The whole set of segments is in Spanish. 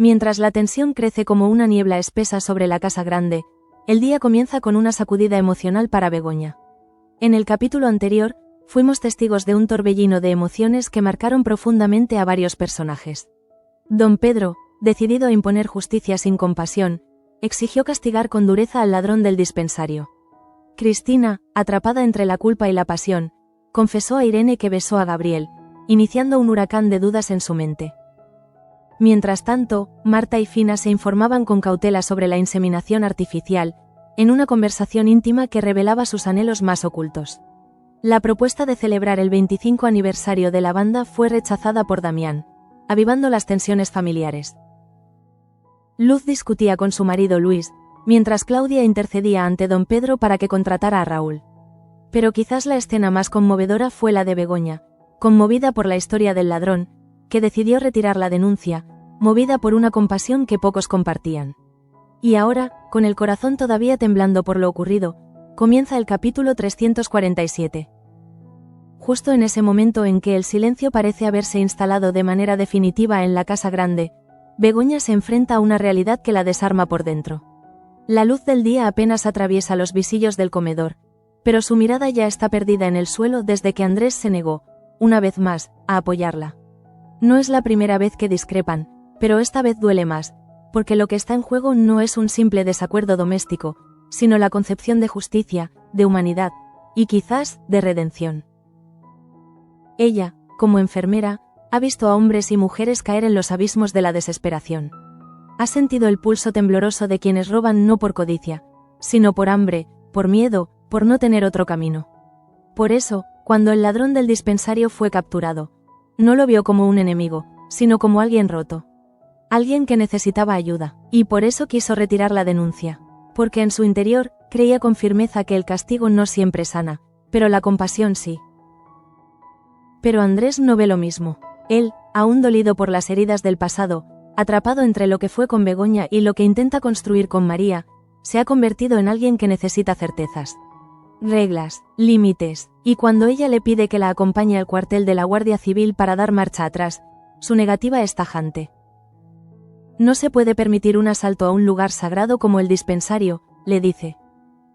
Mientras la tensión crece como una niebla espesa sobre la casa grande, el día comienza con una sacudida emocional para Begoña. En el capítulo anterior, fuimos testigos de un torbellino de emociones que marcaron profundamente a varios personajes. Don Pedro, decidido a imponer justicia sin compasión, exigió castigar con dureza al ladrón del dispensario. Cristina, atrapada entre la culpa y la pasión, confesó a Irene que besó a Gabriel, iniciando un huracán de dudas en su mente. Mientras tanto, Marta y Fina se informaban con cautela sobre la inseminación artificial, en una conversación íntima que revelaba sus anhelos más ocultos. La propuesta de celebrar el 25 aniversario de la banda fue rechazada por Damián, avivando las tensiones familiares. Luz discutía con su marido Luis, mientras Claudia intercedía ante don Pedro para que contratara a Raúl. Pero quizás la escena más conmovedora fue la de Begoña, conmovida por la historia del ladrón, que decidió retirar la denuncia, movida por una compasión que pocos compartían. Y ahora, con el corazón todavía temblando por lo ocurrido, comienza el capítulo 347. Justo en ese momento en que el silencio parece haberse instalado de manera definitiva en la casa grande, Begoña se enfrenta a una realidad que la desarma por dentro. La luz del día apenas atraviesa los visillos del comedor, pero su mirada ya está perdida en el suelo desde que Andrés se negó, una vez más, a apoyarla. No es la primera vez que discrepan, pero esta vez duele más, porque lo que está en juego no es un simple desacuerdo doméstico, sino la concepción de justicia, de humanidad, y quizás, de redención. Ella, como enfermera, ha visto a hombres y mujeres caer en los abismos de la desesperación. Ha sentido el pulso tembloroso de quienes roban no por codicia, sino por hambre, por miedo, por no tener otro camino. Por eso, cuando el ladrón del dispensario fue capturado, no lo vio como un enemigo, sino como alguien roto. Alguien que necesitaba ayuda, y por eso quiso retirar la denuncia, porque en su interior, creía con firmeza que el castigo no siempre sana, pero la compasión sí. Pero Andrés no ve lo mismo. Él, aún dolido por las heridas del pasado, atrapado entre lo que fue con Begoña y lo que intenta construir con María, se ha convertido en alguien que necesita certezas. Reglas, límites, y cuando ella le pide que la acompañe al cuartel de la Guardia Civil para dar marcha atrás, su negativa es tajante. No se puede permitir un asalto a un lugar sagrado como el dispensario, le dice.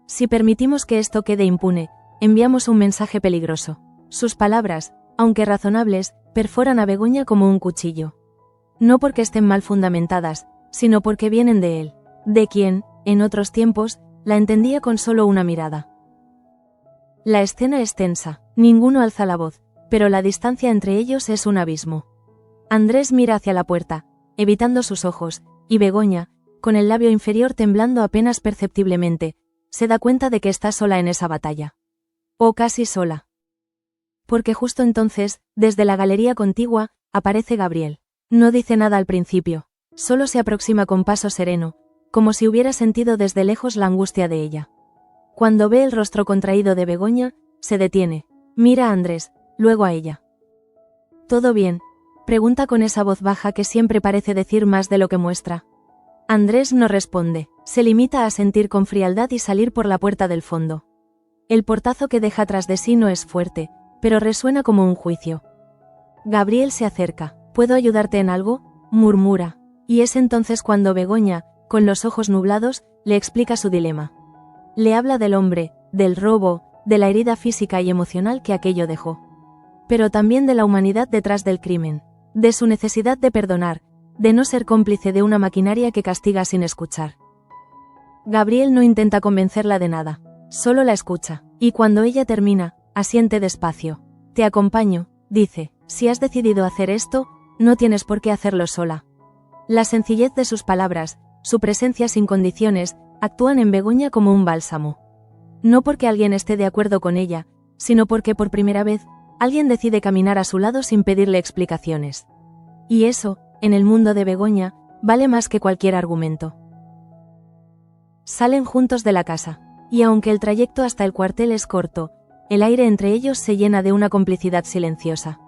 Si permitimos que esto quede impune, enviamos un mensaje peligroso. Sus palabras, aunque razonables, perforan a Begoña como un cuchillo. No porque estén mal fundamentadas, sino porque vienen de él, de quien, en otros tiempos, la entendía con solo una mirada. La escena es tensa, ninguno alza la voz, pero la distancia entre ellos es un abismo. Andrés mira hacia la puerta, evitando sus ojos, y Begoña, con el labio inferior temblando apenas perceptiblemente, se da cuenta de que está sola en esa batalla. O casi sola. Porque justo entonces, desde la galería contigua, aparece Gabriel. No dice nada al principio, solo se aproxima con paso sereno, como si hubiera sentido desde lejos la angustia de ella. Cuando ve el rostro contraído de Begoña, se detiene, mira a Andrés, luego a ella. ¿Todo bien?, pregunta con esa voz baja que siempre parece decir más de lo que muestra. Andrés no responde, se limita a sentir con frialdad y salir por la puerta del fondo. El portazo que deja tras de sí no es fuerte, pero resuena como un juicio. Gabriel se acerca. ¿Puedo ayudarte en algo?, murmura, y es entonces cuando Begoña, con los ojos nublados, le explica su dilema. Le habla del hombre, del robo, de la herida física y emocional que aquello dejó. Pero también de la humanidad detrás del crimen, de su necesidad de perdonar, de no ser cómplice de una maquinaria que castiga sin escuchar. Gabriel no intenta convencerla de nada, solo la escucha, y cuando ella termina, asiente despacio. Te acompaño, dice, si has decidido hacer esto, no tienes por qué hacerlo sola. La sencillez de sus palabras, su presencia sin condiciones, actúan en Begoña como un bálsamo. No porque alguien esté de acuerdo con ella, sino porque por primera vez, alguien decide caminar a su lado sin pedirle explicaciones. Y eso, en el mundo de Begoña, vale más que cualquier argumento. Salen juntos de la casa, y aunque el trayecto hasta el cuartel es corto, el aire entre ellos se llena de una complicidad silenciosa.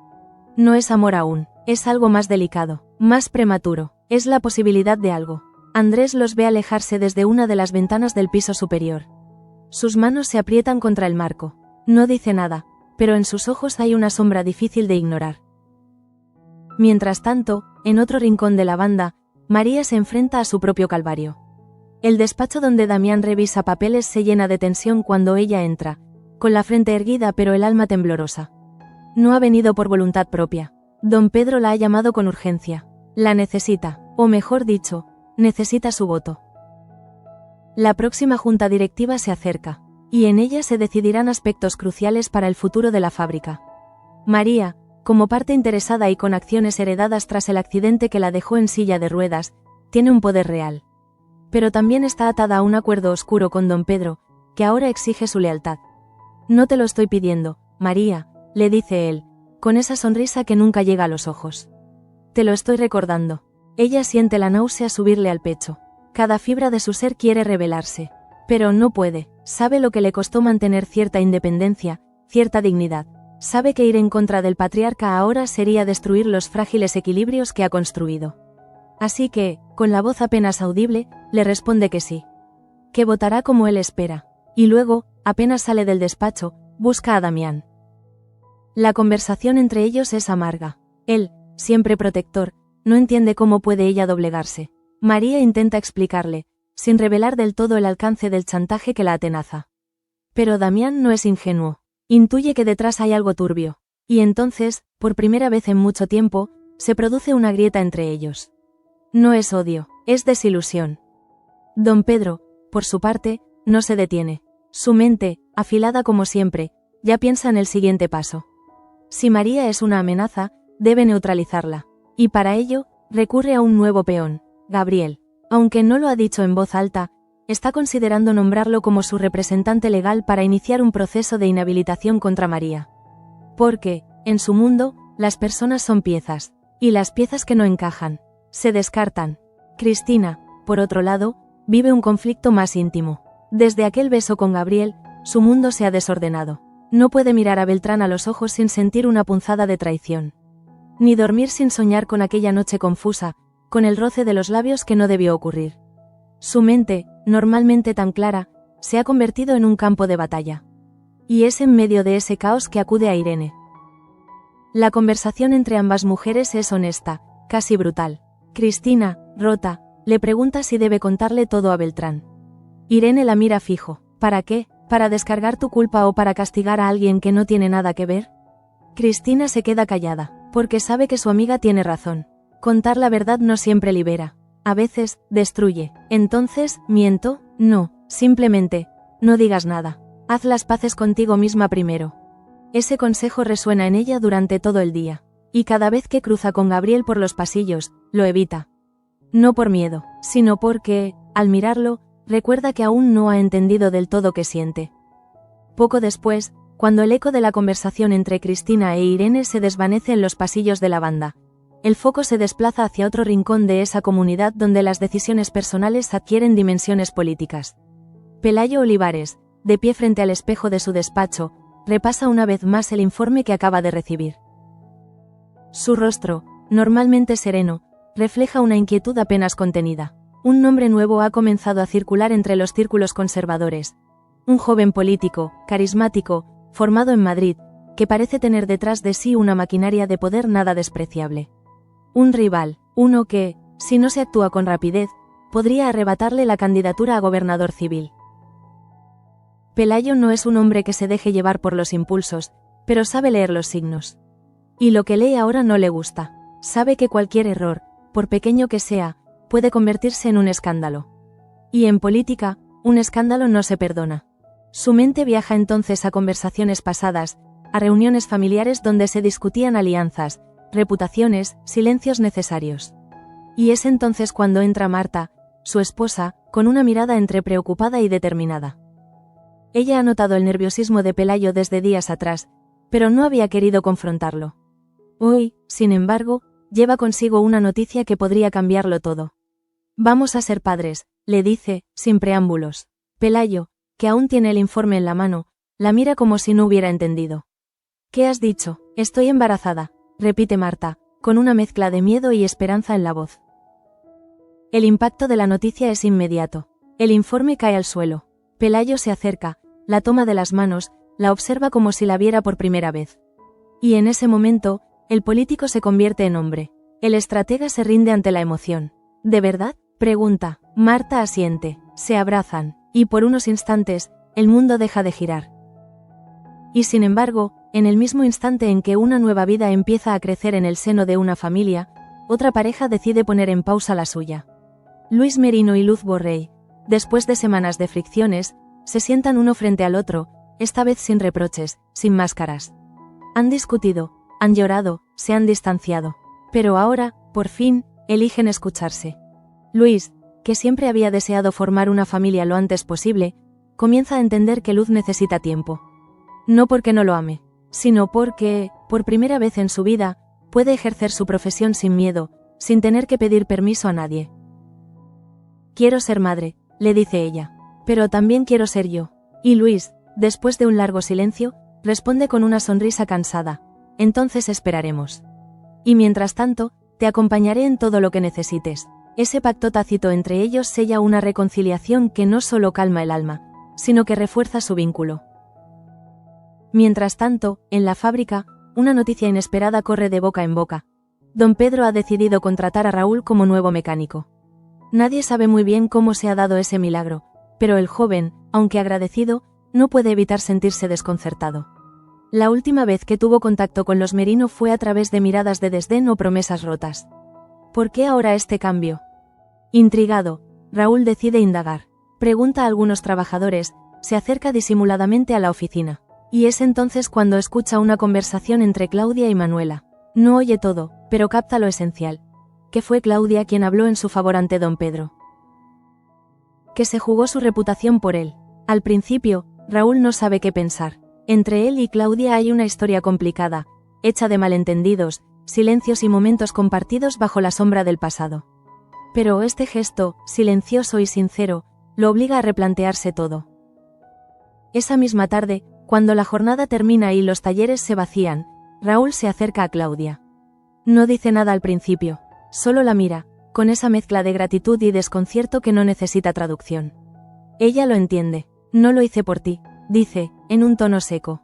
No es amor aún, es algo más delicado, más prematuro, es la posibilidad de algo. Andrés los ve alejarse desde una de las ventanas del piso superior. Sus manos se aprietan contra el marco. No dice nada, pero en sus ojos hay una sombra difícil de ignorar. Mientras tanto, en otro rincón de la banda, María se enfrenta a su propio calvario. El despacho donde Damián revisa papeles se llena de tensión cuando ella entra, con la frente erguida pero el alma temblorosa. No ha venido por voluntad propia. Don Pedro la ha llamado con urgencia. La necesita, o mejor dicho, necesita su voto. La próxima junta directiva se acerca, y en ella se decidirán aspectos cruciales para el futuro de la fábrica. María, como parte interesada y con acciones heredadas tras el accidente que la dejó en silla de ruedas, tiene un poder real. Pero también está atada a un acuerdo oscuro con don Pedro, que ahora exige su lealtad. No te lo estoy pidiendo, María, le dice él, con esa sonrisa que nunca llega a los ojos. Te lo estoy recordando. Ella siente la náusea subirle al pecho. Cada fibra de su ser quiere rebelarse. Pero no puede, sabe lo que le costó mantener cierta independencia, cierta dignidad. Sabe que ir en contra del patriarca ahora sería destruir los frágiles equilibrios que ha construido. Así que, con la voz apenas audible, le responde que sí. Que votará como él espera. Y luego, apenas sale del despacho, busca a Damián. La conversación entre ellos es amarga. Él, siempre protector, no entiende cómo puede ella doblegarse. María intenta explicarle, sin revelar del todo el alcance del chantaje que la atenaza. Pero Damián no es ingenuo. Intuye que detrás hay algo turbio. Y entonces, por primera vez en mucho tiempo, se produce una grieta entre ellos. No es odio, es desilusión. Don Pedro, por su parte, no se detiene. Su mente, afilada como siempre, ya piensa en el siguiente paso. Si María es una amenaza, debe neutralizarla. Y para ello, recurre a un nuevo peón, Gabriel. Aunque no lo ha dicho en voz alta, está considerando nombrarlo como su representante legal para iniciar un proceso de inhabilitación contra María. Porque, en su mundo, las personas son piezas, y las piezas que no encajan, se descartan. Cristina, por otro lado, vive un conflicto más íntimo. Desde aquel beso con Gabriel, su mundo se ha desordenado. No puede mirar a Beltrán a los ojos sin sentir una punzada de traición. Ni dormir sin soñar con aquella noche confusa, con el roce de los labios que no debió ocurrir. Su mente, normalmente tan clara, se ha convertido en un campo de batalla. Y es en medio de ese caos que acude a Irene. La conversación entre ambas mujeres es honesta, casi brutal. Cristina, rota, le pregunta si debe contarle todo a Beltrán. Irene la mira fijo. ¿Para qué? ¿Para descargar tu culpa o para castigar a alguien que no tiene nada que ver? Cristina se queda callada, porque sabe que su amiga tiene razón. Contar la verdad no siempre libera. A veces, destruye. Entonces, ¿miento? No, simplemente, no digas nada. Haz las paces contigo misma primero. Ese consejo resuena en ella durante todo el día. Y cada vez que cruza con Gabriel por los pasillos, lo evita. No por miedo, sino porque, al mirarlo, recuerda que aún no ha entendido del todo qué siente. Poco después, cuando el eco de la conversación entre Cristina e Irene se desvanece en los pasillos de la banda, el foco se desplaza hacia otro rincón de esa comunidad donde las decisiones personales adquieren dimensiones políticas. Pelayo Olivares, de pie frente al espejo de su despacho, repasa una vez más el informe que acaba de recibir. Su rostro, normalmente sereno, refleja una inquietud apenas contenida. Un nombre nuevo ha comenzado a circular entre los círculos conservadores. Un joven político, carismático, formado en Madrid, que parece tener detrás de sí una maquinaria de poder nada despreciable. Un rival, uno que, si no se actúa con rapidez, podría arrebatarle la candidatura a gobernador civil. Pelayo no es un hombre que se deje llevar por los impulsos, pero sabe leer los signos. Y lo que lee ahora no le gusta. Sabe que cualquier error, por pequeño que sea, puede convertirse en un escándalo. Y en política, un escándalo no se perdona. Su mente viaja entonces a conversaciones pasadas, a reuniones familiares donde se discutían alianzas, reputaciones, silencios necesarios. Y es entonces cuando entra Marta, su esposa, con una mirada entre preocupada y determinada. Ella ha notado el nerviosismo de Pelayo desde días atrás, pero no había querido confrontarlo. Hoy, sin embargo, lleva consigo una noticia que podría cambiarlo todo. Vamos a ser padres, le dice, sin preámbulos. Pelayo, que aún tiene el informe en la mano, la mira como si no hubiera entendido. ¿Qué has dicho? Estoy embarazada, repite Marta, con una mezcla de miedo y esperanza en la voz. El impacto de la noticia es inmediato. El informe cae al suelo. Pelayo se acerca, la toma de las manos, la observa como si la viera por primera vez. Y en ese momento, el político se convierte en hombre. El estratega se rinde ante la emoción. ¿De verdad?, pregunta. Marta asiente. Se abrazan, y por unos instantes, el mundo deja de girar. Y sin embargo, en el mismo instante en que una nueva vida empieza a crecer en el seno de una familia, otra pareja decide poner en pausa la suya. Luis Merino y Luz Borrell, después de semanas de fricciones, se sientan uno frente al otro, esta vez sin reproches, sin máscaras. Han discutido, han llorado, se han distanciado. Pero ahora, por fin, eligen escucharse. Luis, que siempre había deseado formar una familia lo antes posible, comienza a entender que Luz necesita tiempo. No porque no lo ame, sino porque, por primera vez en su vida, puede ejercer su profesión sin miedo, sin tener que pedir permiso a nadie. Quiero ser madre, le dice ella. Pero también quiero ser yo. Y Luis, después de un largo silencio, responde con una sonrisa cansada. Entonces esperaremos. Y mientras tanto, te acompañaré en todo lo que necesites. Ese pacto tácito entre ellos sella una reconciliación que no solo calma el alma, sino que refuerza su vínculo. Mientras tanto, en la fábrica, una noticia inesperada corre de boca en boca. Don Pedro ha decidido contratar a Raúl como nuevo mecánico. Nadie sabe muy bien cómo se ha dado ese milagro, pero el joven, aunque agradecido, no puede evitar sentirse desconcertado. La última vez que tuvo contacto con los Merino fue a través de miradas de desdén o promesas rotas. ¿Por qué ahora este cambio? Intrigado, Raúl decide indagar. Pregunta a algunos trabajadores, se acerca disimuladamente a la oficina. Y es entonces cuando escucha una conversación entre Claudia y Manuela. No oye todo, pero capta lo esencial. Que fue Claudia quien habló en su favor ante don Pedro. Que se jugó su reputación por él. Al principio, Raúl no sabe qué pensar. Entre él y Claudia hay una historia complicada, hecha de malentendidos, silencios y momentos compartidos bajo la sombra del pasado. Pero este gesto, silencioso y sincero, lo obliga a replantearse todo. Esa misma tarde, cuando la jornada termina y los talleres se vacían, Raúl se acerca a Claudia. No dice nada al principio, solo la mira, con esa mezcla de gratitud y desconcierto que no necesita traducción. Ella lo entiende. No lo hice por ti, dice, en un tono seco.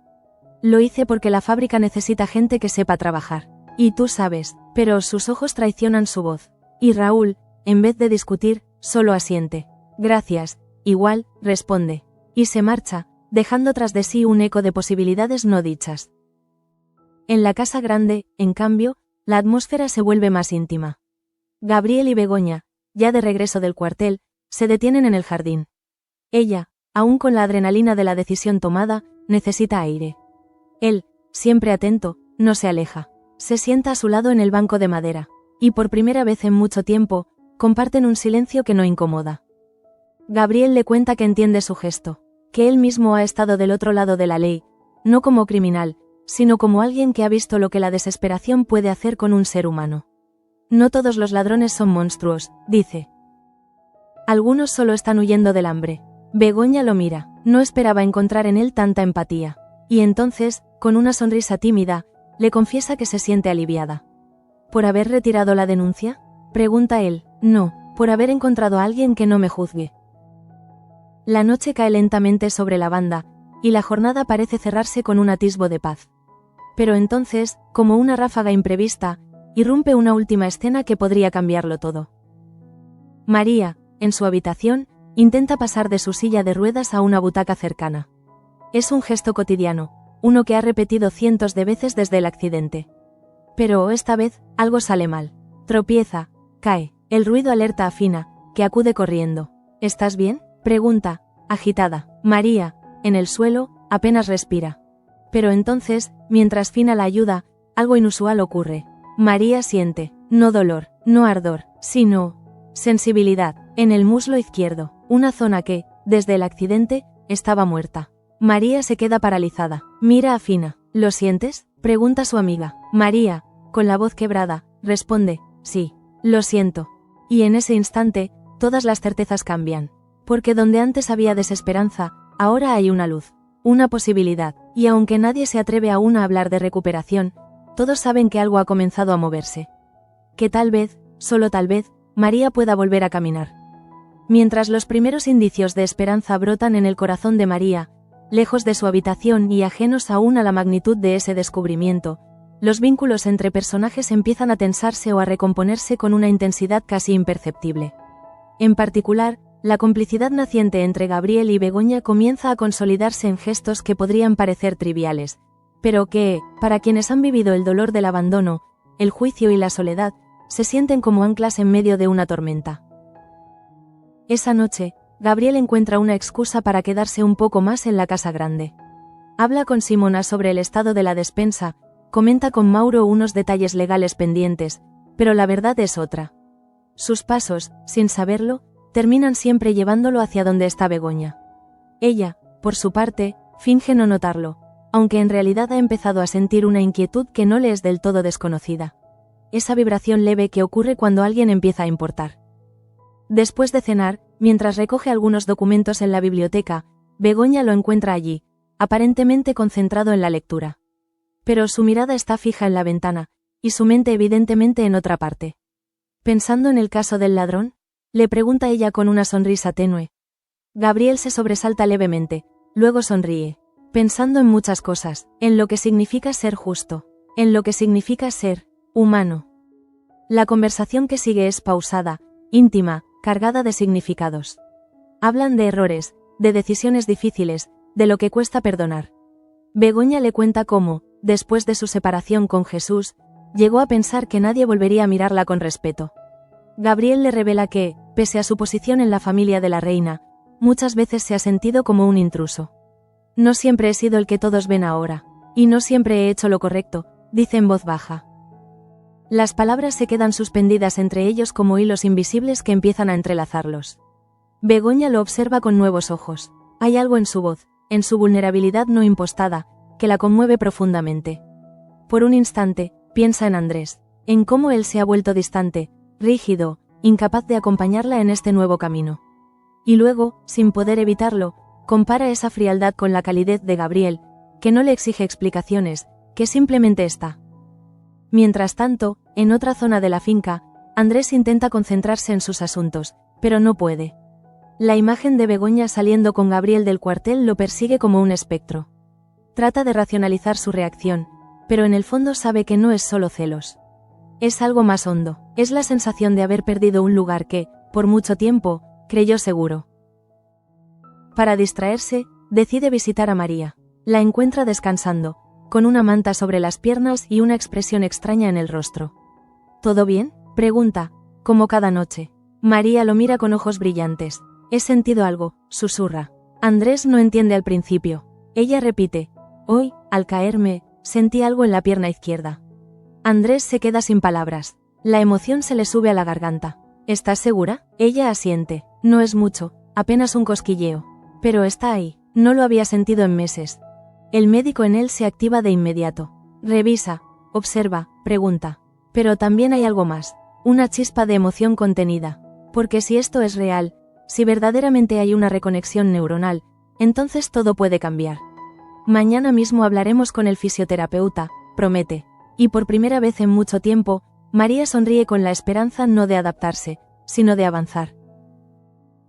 Lo hice porque la fábrica necesita gente que sepa trabajar. Y tú sabes, pero sus ojos traicionan su voz. Y Raúl, en vez de discutir, solo asiente. Gracias, igual, responde. Y se marcha, dejando tras de sí un eco de posibilidades no dichas. En la casa grande, en cambio, la atmósfera se vuelve más íntima. Gabriel y Begoña, ya de regreso del cuartel, se detienen en el jardín. Ella, aún con la adrenalina de la decisión tomada, necesita aire. Él, siempre atento, no se aleja. Se sienta a su lado en el banco de madera, y por primera vez en mucho tiempo, comparten un silencio que no incomoda. Gabriel le cuenta que entiende su gesto, que él mismo ha estado del otro lado de la ley, no como criminal, sino como alguien que ha visto lo que la desesperación puede hacer con un ser humano. No todos los ladrones son monstruos, dice. Algunos solo están huyendo del hambre. Begoña lo mira, no esperaba encontrar en él tanta empatía. Y entonces, con una sonrisa tímida, le confiesa que se siente aliviada. ¿Por haber retirado la denuncia?, pregunta él. No, por haber encontrado a alguien que no me juzgue. La noche cae lentamente sobre la banda, y la jornada parece cerrarse con un atisbo de paz. Pero entonces, como una ráfaga imprevista, irrumpe una última escena que podría cambiarlo todo. María, en su habitación, intenta pasar de su silla de ruedas a una butaca cercana. Es un gesto cotidiano, uno que ha repetido cientos de veces desde el accidente. Pero esta vez, algo sale mal. Tropieza, cae, el ruido alerta a Fina, que acude corriendo. ¿Estás bien?, pregunta, agitada. María, en el suelo, apenas respira. Pero entonces, mientras Fina la ayuda, algo inusual ocurre. María siente, no dolor, no ardor, sino sensibilidad, en el muslo izquierdo, una zona que, desde el accidente, estaba muerta. María se queda paralizada. Mira a Fina. ¿Lo sientes?, pregunta su amiga. María, con la voz quebrada, responde, sí, lo siento. Y en ese instante, todas las certezas cambian. Porque donde antes había desesperanza, ahora hay una luz, una posibilidad, y aunque nadie se atreve aún a hablar de recuperación, todos saben que algo ha comenzado a moverse. Que tal vez, solo tal vez, María pueda volver a caminar. Mientras los primeros indicios de esperanza brotan en el corazón de María, lejos de su habitación y ajenos aún a la magnitud de ese descubrimiento, los vínculos entre personajes empiezan a tensarse o a recomponerse con una intensidad casi imperceptible. En particular, la complicidad naciente entre Gabriel y Begoña comienza a consolidarse en gestos que podrían parecer triviales, pero que, para quienes han vivido el dolor del abandono, el juicio y la soledad, se sienten como anclas en medio de una tormenta. Esa noche, Gabriel encuentra una excusa para quedarse un poco más en la casa grande. Habla con Simona sobre el estado de la despensa, comenta con Mauro unos detalles legales pendientes, pero la verdad es otra. Sus pasos, sin saberlo, terminan siempre llevándolo hacia donde está Begoña. Ella, por su parte, finge no notarlo, aunque en realidad ha empezado a sentir una inquietud que no le es del todo desconocida. Esa vibración leve que ocurre cuando alguien empieza a importar. Después de cenar, mientras recoge algunos documentos en la biblioteca, Begoña lo encuentra allí, aparentemente concentrado en la lectura. Pero su mirada está fija en la ventana, y su mente evidentemente en otra parte. ¿Pensando en el caso del ladrón?, le pregunta ella con una sonrisa tenue. Gabriel se sobresalta levemente, luego sonríe. Pensando en muchas cosas, en lo que significa ser justo, en lo que significa ser humano. La conversación que sigue es pausada, íntima, cargada de significados. Hablan de errores, de decisiones difíciles, de lo que cuesta perdonar. Begoña le cuenta cómo, después de su separación con Jesús, llegó a pensar que nadie volvería a mirarla con respeto. Gabriel le revela que, pese a su posición en la familia de la reina, muchas veces se ha sentido como un intruso. No siempre he sido el que todos ven ahora, y no siempre he hecho lo correcto, dice en voz baja. Las palabras se quedan suspendidas entre ellos como hilos invisibles que empiezan a entrelazarlos. Begoña lo observa con nuevos ojos. Hay algo en su voz, en su vulnerabilidad no impostada, que la conmueve profundamente. Por un instante, piensa en Andrés, en cómo él se ha vuelto distante, rígido, incapaz de acompañarla en este nuevo camino. Y luego, sin poder evitarlo, compara esa frialdad con la calidez de Gabriel, que no le exige explicaciones, que simplemente está. Mientras tanto, en otra zona de la finca, Andrés intenta concentrarse en sus asuntos, pero no puede. La imagen de Begoña saliendo con Gabriel del cuartel lo persigue como un espectro. Trata de racionalizar su reacción, pero en el fondo sabe que no es solo celos. Es algo más hondo, es la sensación de haber perdido un lugar que, por mucho tiempo, creyó seguro. Para distraerse, decide visitar a María. La encuentra descansando, con una manta sobre las piernas y una expresión extraña en el rostro. ¿Todo bien?, pregunta, como cada noche. María lo mira con ojos brillantes. He sentido algo, susurra. Andrés no entiende al principio. Ella repite, hoy, al caerme, sentí algo en la pierna izquierda. Andrés se queda sin palabras. La emoción se le sube a la garganta. ¿Estás segura? Ella asiente. No es mucho, apenas un cosquilleo. Pero está ahí. No lo había sentido en meses. El médico en él se activa de inmediato. Revisa, observa, pregunta. Pero también hay algo más. Una chispa de emoción contenida. Porque si esto es real, si verdaderamente hay una reconexión neuronal, entonces todo puede cambiar. Mañana mismo hablaremos con el fisioterapeuta, promete. Y por primera vez en mucho tiempo, María sonríe con la esperanza no de adaptarse, sino de avanzar.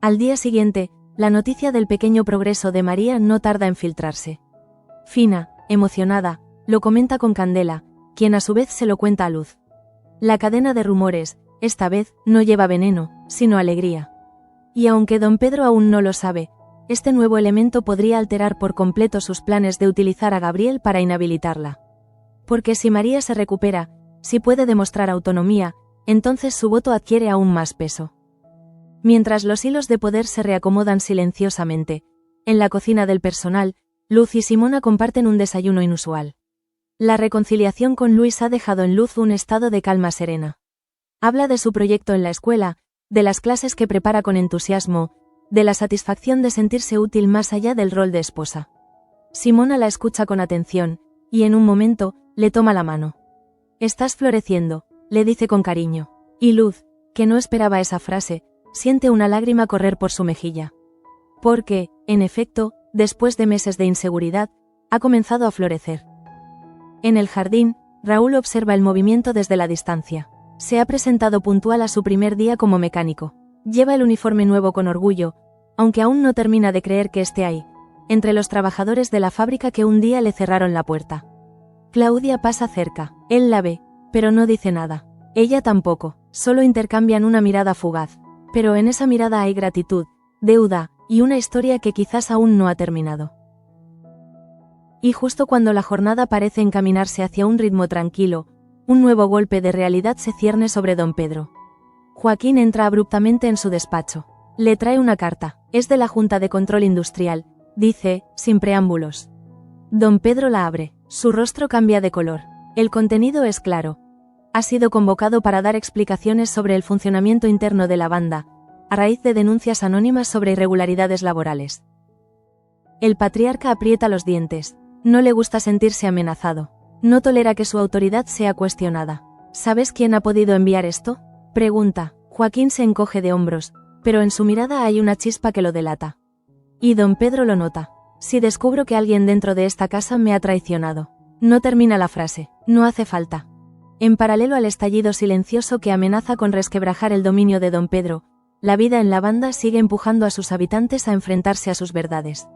Al día siguiente, la noticia del pequeño progreso de María no tarda en filtrarse. Fina, emocionada, lo comenta con Candela, quien a su vez se lo cuenta a Luz. La cadena de rumores, esta vez, no lleva veneno, sino alegría. Y aunque don Pedro aún no lo sabe, este nuevo elemento podría alterar por completo sus planes de utilizar a Gabriel para inhabilitarla. Porque si María se recupera, si puede demostrar autonomía, entonces su voto adquiere aún más peso. Mientras los hilos de poder se reacomodan silenciosamente, en la cocina del personal, Luz y Simona comparten un desayuno inusual. La reconciliación con Luis ha dejado en Luz un estado de calma serena. Habla de su proyecto en la escuela, de las clases que prepara con entusiasmo, de la satisfacción de sentirse útil más allá del rol de esposa. Simona la escucha con atención, y en un momento, le toma la mano. «Estás floreciendo», le dice con cariño. Y Luz, que no esperaba esa frase, siente una lágrima correr por su mejilla. Porque, en efecto, después de meses de inseguridad, ha comenzado a florecer. En el jardín, Raúl observa el movimiento desde la distancia. Se ha presentado puntual a su primer día como mecánico. Lleva el uniforme nuevo con orgullo, aunque aún no termina de creer que esté ahí, entre los trabajadores de la fábrica que un día le cerraron la puerta. Claudia pasa cerca. Él la ve, pero no dice nada. Ella tampoco. Solo intercambian una mirada fugaz. Pero en esa mirada hay gratitud, deuda, y una historia que quizás aún no ha terminado. Y justo cuando la jornada parece encaminarse hacia un ritmo tranquilo, un nuevo golpe de realidad se cierne sobre don Pedro. Joaquín entra abruptamente en su despacho. Le trae una carta. Es de la Junta de Control Industrial, dice, sin preámbulos. Don Pedro la abre. Su rostro cambia de color. El contenido es claro. Ha sido convocado para dar explicaciones sobre el funcionamiento interno de la banda, a raíz de denuncias anónimas sobre irregularidades laborales. El patriarca aprieta los dientes. No le gusta sentirse amenazado. No tolera que su autoridad sea cuestionada. ¿Sabes quién ha podido enviar esto?, pregunta. Joaquín se encoge de hombros, pero en su mirada hay una chispa que lo delata. Y don Pedro lo nota. Si descubro que alguien dentro de esta casa me ha traicionado. No termina la frase. No hace falta. En paralelo al estallido silencioso que amenaza con resquebrajar el dominio de don Pedro, la vida en la banda sigue empujando a sus habitantes a enfrentarse a sus verdades.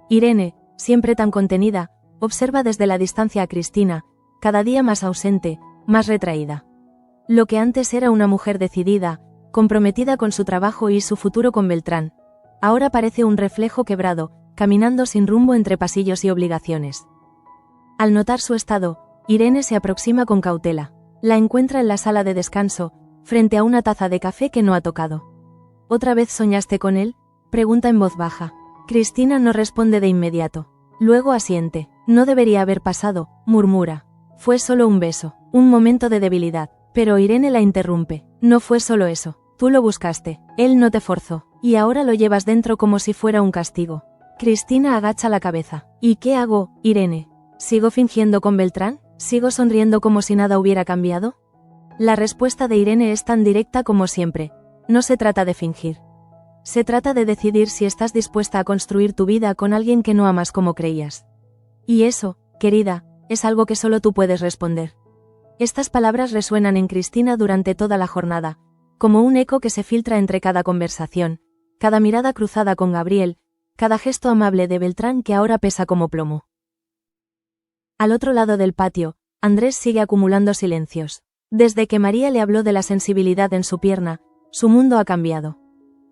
Irene, siempre tan contenida, observa desde la distancia a Cristina, cada día más ausente, más retraída. Lo que antes era una mujer decidida, comprometida con su trabajo y su futuro con Beltrán, ahora parece un reflejo quebrado, caminando sin rumbo entre pasillos y obligaciones. Al notar su estado, Irene se aproxima con cautela. La encuentra en la sala de descanso, frente a una taza de café que no ha tocado. ¿Otra vez soñaste con él?, pregunta en voz baja. Cristina no responde de inmediato. Luego asiente. No debería haber pasado, murmura. Fue solo un beso, un momento de debilidad. Pero Irene la interrumpe. No fue solo eso. Tú lo buscaste. Él no te forzó. Y ahora lo llevas dentro como si fuera un castigo. Cristina agacha la cabeza. ¿Y qué hago, Irene? ¿Sigo fingiendo con Beltrán? ¿Sigo sonriendo como si nada hubiera cambiado? La respuesta de Irene es tan directa como siempre. No se trata de fingir. Se trata de decidir si estás dispuesta a construir tu vida con alguien que no amas como creías. Y eso, querida, es algo que solo tú puedes responder. Estas palabras resuenan en Cristina durante toda la jornada, como un eco que se filtra entre cada conversación, cada mirada cruzada con Gabriel, cada gesto amable de Beltrán que ahora pesa como plomo. Al otro lado del patio, Andrés sigue acumulando silencios. Desde que María le habló de la sensibilidad en su pierna, su mundo ha cambiado.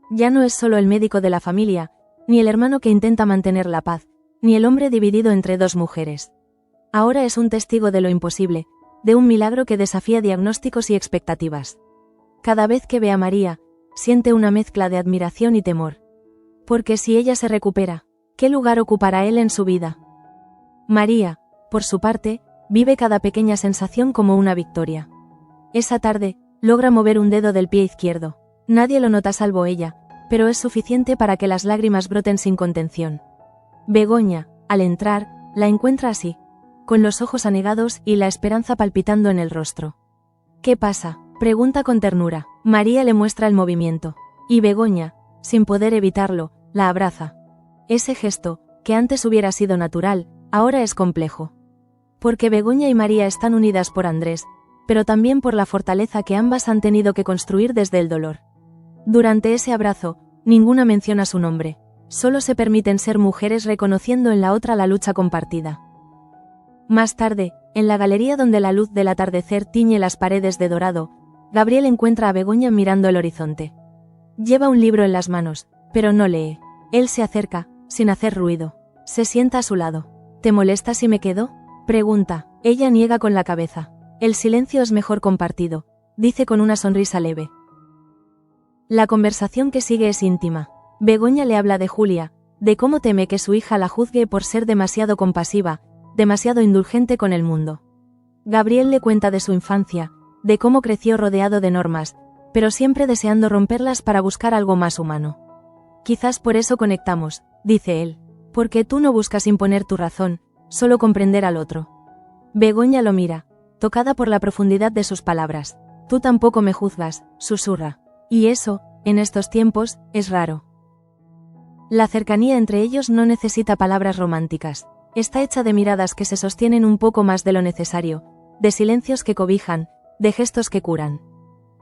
Ya no es solo el médico de la familia, ni el hermano que intenta mantener la paz, ni el hombre dividido entre dos mujeres. Ahora es un testigo de lo imposible, de un milagro que desafía diagnósticos y expectativas. Cada vez que ve a María, siente una mezcla de admiración y temor. Porque si ella se recupera, ¿qué lugar ocupará él en su vida? María, por su parte, vive cada pequeña sensación como una victoria. Esa tarde, logra mover un dedo del pie izquierdo. Nadie lo nota salvo ella, pero es suficiente para que las lágrimas broten sin contención. Begoña, al entrar, la encuentra así, con los ojos anegados y la esperanza palpitando en el rostro. ¿Qué pasa?, pregunta con ternura. María le muestra el movimiento. Y Begoña, sin poder evitarlo, la abraza. Ese gesto, que antes hubiera sido natural, ahora es complejo. Porque Begoña y María están unidas por Andrés, pero también por la fortaleza que ambas han tenido que construir desde el dolor. Durante ese abrazo, ninguna menciona su nombre. Solo se permiten ser mujeres reconociendo en la otra la lucha compartida. Más tarde, en la galería donde la luz del atardecer tiñe las paredes de dorado, Gabriel encuentra a Begoña mirando el horizonte. Lleva un libro en las manos, pero no lee. Él se acerca, sin hacer ruido. Se sienta a su lado. ¿Te molesta si me quedo?, pregunta. Ella niega con la cabeza. El silencio es mejor compartido, dice con una sonrisa leve. La conversación que sigue es íntima. Begoña le habla de Julia, de cómo teme que su hija la juzgue por ser demasiado compasiva, demasiado indulgente con el mundo. Gabriel le cuenta de su infancia, de cómo creció rodeado de normas, pero siempre deseando romperlas para buscar algo más humano. Quizás por eso conectamos, dice él, porque tú no buscas imponer tu razón, solo comprender al otro. Begoña lo mira, tocada por la profundidad de sus palabras. Tú tampoco me juzgas, susurra. Y eso, en estos tiempos, es raro. La cercanía entre ellos no necesita palabras románticas. Está hecha de miradas que se sostienen un poco más de lo necesario, de silencios que cobijan, de gestos que curan.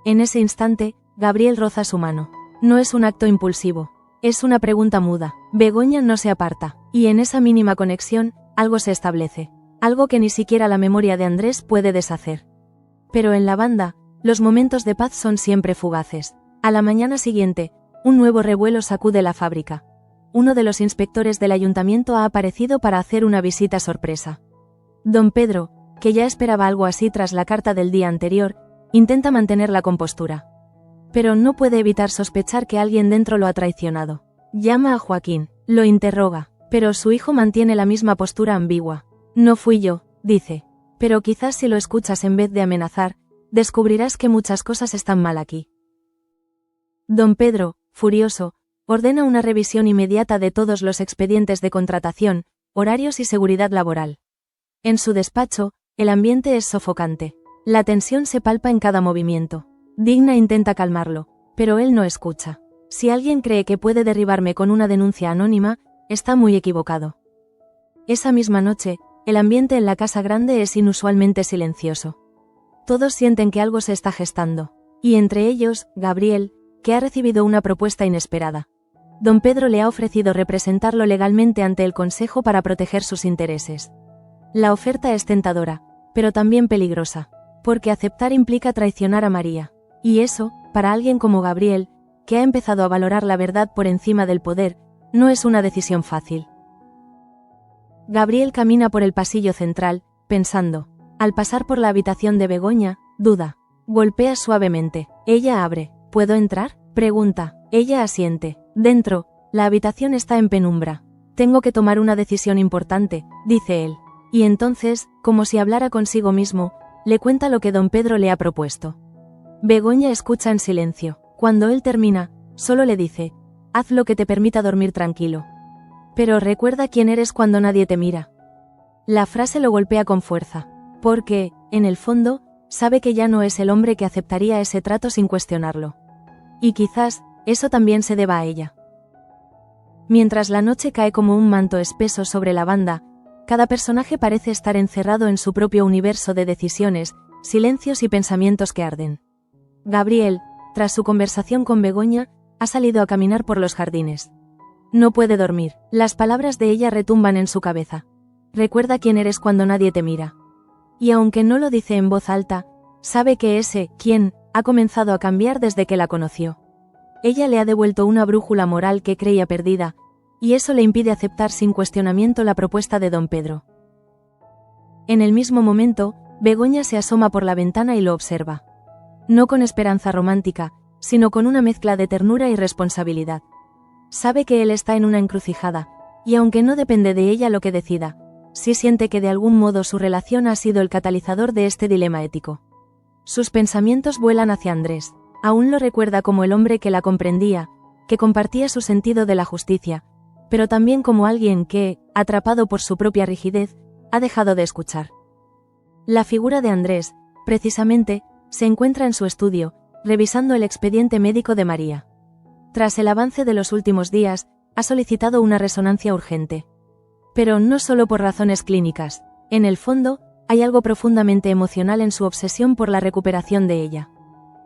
En ese instante, Gabriel roza su mano. No es un acto impulsivo. Es una pregunta muda. Begoña no se aparta. Y en esa mínima conexión, algo se establece. algo que ni siquiera la memoria de Andrés puede deshacer. Pero en la banda, los momentos de paz son siempre fugaces. A la mañana siguiente, un nuevo revuelo sacude la fábrica. Uno de los inspectores del ayuntamiento ha aparecido para hacer una visita sorpresa. Don Pedro, que ya esperaba algo así tras la carta del día anterior, intenta mantener la compostura. Pero no puede evitar sospechar que alguien dentro lo ha traicionado. Llama a Joaquín, lo interroga, pero su hijo mantiene la misma postura ambigua. No fui yo, dice. Pero quizás si lo escuchas en vez de amenazar, descubrirás que muchas cosas están mal aquí. Don Pedro, furioso, ordena una revisión inmediata de todos los expedientes de contratación, horarios y seguridad laboral. En su despacho, el ambiente es sofocante. La tensión se palpa en cada movimiento. Digna intenta calmarlo, pero él no escucha. Si alguien cree que puede derribarme con una denuncia anónima, está muy equivocado. Esa misma noche, el ambiente en la casa grande es inusualmente silencioso. Todos sienten que algo se está gestando, y entre ellos, Gabriel, que ha recibido una propuesta inesperada. Don Pedro le ha ofrecido representarlo legalmente ante el Consejo para proteger sus intereses. La oferta es tentadora, pero también peligrosa, porque aceptar implica traicionar a María, y eso, para alguien como Gabriel, que ha empezado a valorar la verdad por encima del poder, no es una decisión fácil. Gabriel camina por el pasillo central, pensando. Al pasar por la habitación de Begoña, duda. Golpea suavemente. Ella abre. ¿Puedo entrar?, pregunta. Ella asiente. Dentro, la habitación está en penumbra. Tengo que tomar una decisión importante, dice él. Y entonces, como si hablara consigo mismo, le cuenta lo que don Pedro le ha propuesto. Begoña escucha en silencio. Cuando él termina, solo le dice: haz lo que te permita dormir tranquilo. Pero recuerda quién eres cuando nadie te mira. La frase lo golpea con fuerza, porque, en el fondo, sabe que ya no es el hombre que aceptaría ese trato sin cuestionarlo. Y quizás, eso también se deba a ella. Mientras la noche cae como un manto espeso sobre la banda, cada personaje parece estar encerrado en su propio universo de decisiones, silencios y pensamientos que arden. Gabriel, tras su conversación con Begoña, ha salido a caminar por los jardines. No puede dormir, las palabras de ella retumban en su cabeza. Recuerda quién eres cuando nadie te mira. Y aunque no lo dice en voz alta, sabe que ese quién ha comenzado a cambiar desde que la conoció. Ella le ha devuelto una brújula moral que creía perdida, y eso le impide aceptar sin cuestionamiento la propuesta de don Pedro. En el mismo momento, Begoña se asoma por la ventana y lo observa. No con esperanza romántica, sino con una mezcla de ternura y responsabilidad. Sabe que él está en una encrucijada, y aunque no depende de ella lo que decida, sí siente que de algún modo su relación ha sido el catalizador de este dilema ético. Sus pensamientos vuelan hacia Andrés. Aún lo recuerda como el hombre que la comprendía, que compartía su sentido de la justicia, pero también como alguien que, atrapado por su propia rigidez, ha dejado de escuchar. La figura de Andrés, precisamente, se encuentra en su estudio, revisando el expediente médico de María. Tras el avance de los últimos días, ha solicitado una resonancia urgente. Pero no solo por razones clínicas, en el fondo, hay algo profundamente emocional en su obsesión por la recuperación de ella.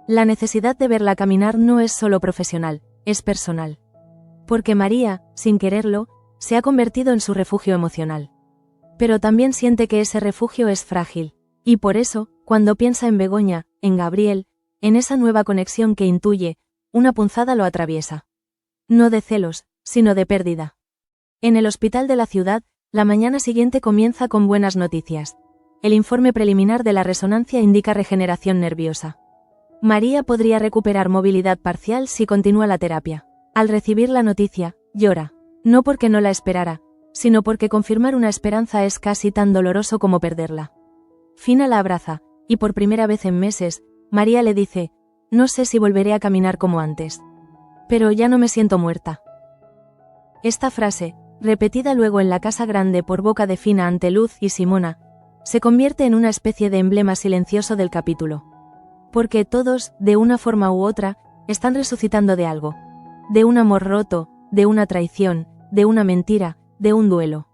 La necesidad de verla caminar no es solo profesional, es personal. Porque María, sin quererlo, se ha convertido en su refugio emocional. Pero también siente que ese refugio es frágil, y por eso, cuando piensa en Begoña, en Gabriel, en esa nueva conexión que intuye, una punzada lo atraviesa. No de celos, sino de pérdida. En el hospital de la ciudad, la mañana siguiente comienza con buenas noticias. El informe preliminar de la resonancia indica regeneración nerviosa. María podría recuperar movilidad parcial si continúa la terapia. Al recibir la noticia, llora. No porque no la esperara, sino porque confirmar una esperanza es casi tan doloroso como perderla. Fina la abraza, y por primera vez en meses, María le dice: no sé si volveré a caminar como antes. Pero ya no me siento muerta. Esta frase, repetida luego en la casa grande por boca de Fina ante Luz y Simona, se convierte en una especie de emblema silencioso del capítulo. Porque todos, de una forma u otra, están resucitando de algo. De un amor roto, de una traición, de una mentira, de un duelo.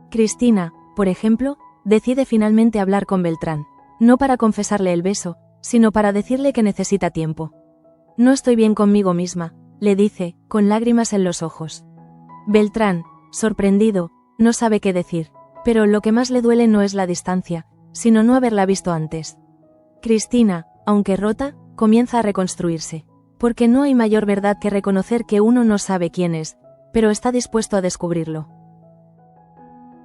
Cristina, por ejemplo, decide finalmente hablar con Beltrán, no para confesarle el beso, sino para decirle que necesita tiempo. No estoy bien conmigo misma, le dice, con lágrimas en los ojos. Beltrán, sorprendido, no sabe qué decir. Pero lo que más le duele no es la distancia, sino no haberla visto antes. Cristina, aunque rota, comienza a reconstruirse. Porque no hay mayor verdad que reconocer que uno no sabe quién es, pero está dispuesto a descubrirlo.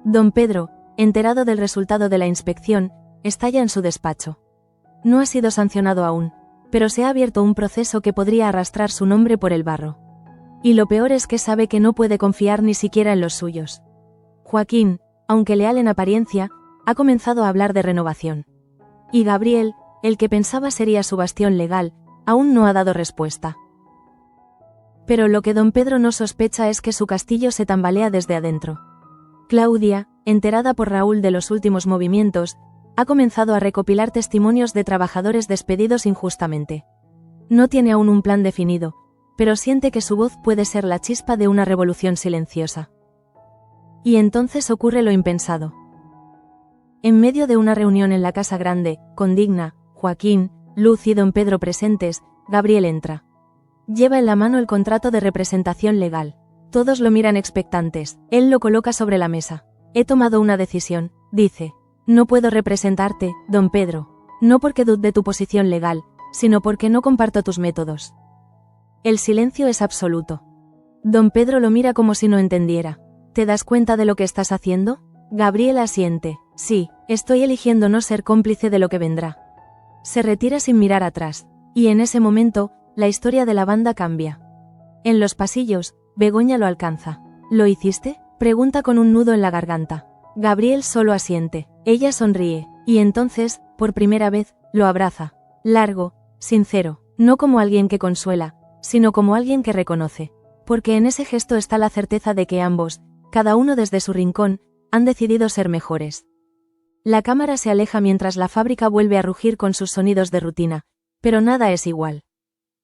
Don Pedro, enterado del resultado de la inspección, estalla en su despacho. No ha sido sancionado aún, pero se ha abierto un proceso que podría arrastrar su nombre por el barro. Y lo peor es que sabe que no puede confiar ni siquiera en los suyos. Joaquín, aunque leal en apariencia, ha comenzado a hablar de renovación. Y Gabriel, el que pensaba sería su bastión legal, aún no ha dado respuesta. Pero lo que don Pedro no sospecha es que su castillo se tambalea desde adentro. Claudia, enterada por Raúl de los últimos movimientos, ha comenzado a recopilar testimonios de trabajadores despedidos injustamente. No tiene aún un plan definido, pero siente que su voz puede ser la chispa de una revolución silenciosa. Y entonces ocurre lo impensado. En medio de una reunión en la Casa Grande, con Digna, Joaquín, Luz y don Pedro presentes, Gabriel entra. Lleva en la mano el contrato de representación legal. Todos lo miran expectantes, él lo coloca sobre la mesa. He tomado una decisión, dice. No puedo representarte, don Pedro. No porque dude de tu posición legal, sino porque no comparto tus métodos. El silencio es absoluto. Don Pedro lo mira como si no entendiera. ¿Te das cuenta de lo que estás haciendo? Gabriel asiente. Sí, estoy eligiendo no ser cómplice de lo que vendrá. Se retira sin mirar atrás, y en ese momento, la historia de la banda cambia. En los pasillos, Begoña lo alcanza. ¿Lo hiciste?, pregunta con un nudo en la garganta. Gabriel solo asiente. Ella sonríe, y entonces, por primera vez, lo abraza. Largo, sincero, no como alguien que consuela, sino como alguien que reconoce. Porque en ese gesto está la certeza de que ambos, cada uno desde su rincón, han decidido ser mejores. La cámara se aleja mientras la fábrica vuelve a rugir con sus sonidos de rutina, pero nada es igual.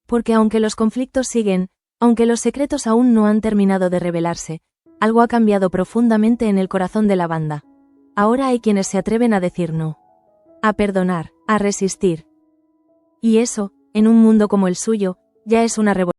Porque aunque los conflictos siguen, aunque los secretos aún no han terminado de revelarse, algo ha cambiado profundamente en el corazón de la banda. Ahora hay quienes se atreven a decir no. A perdonar, a resistir. Y eso, en un mundo como el suyo, ya es una revolución.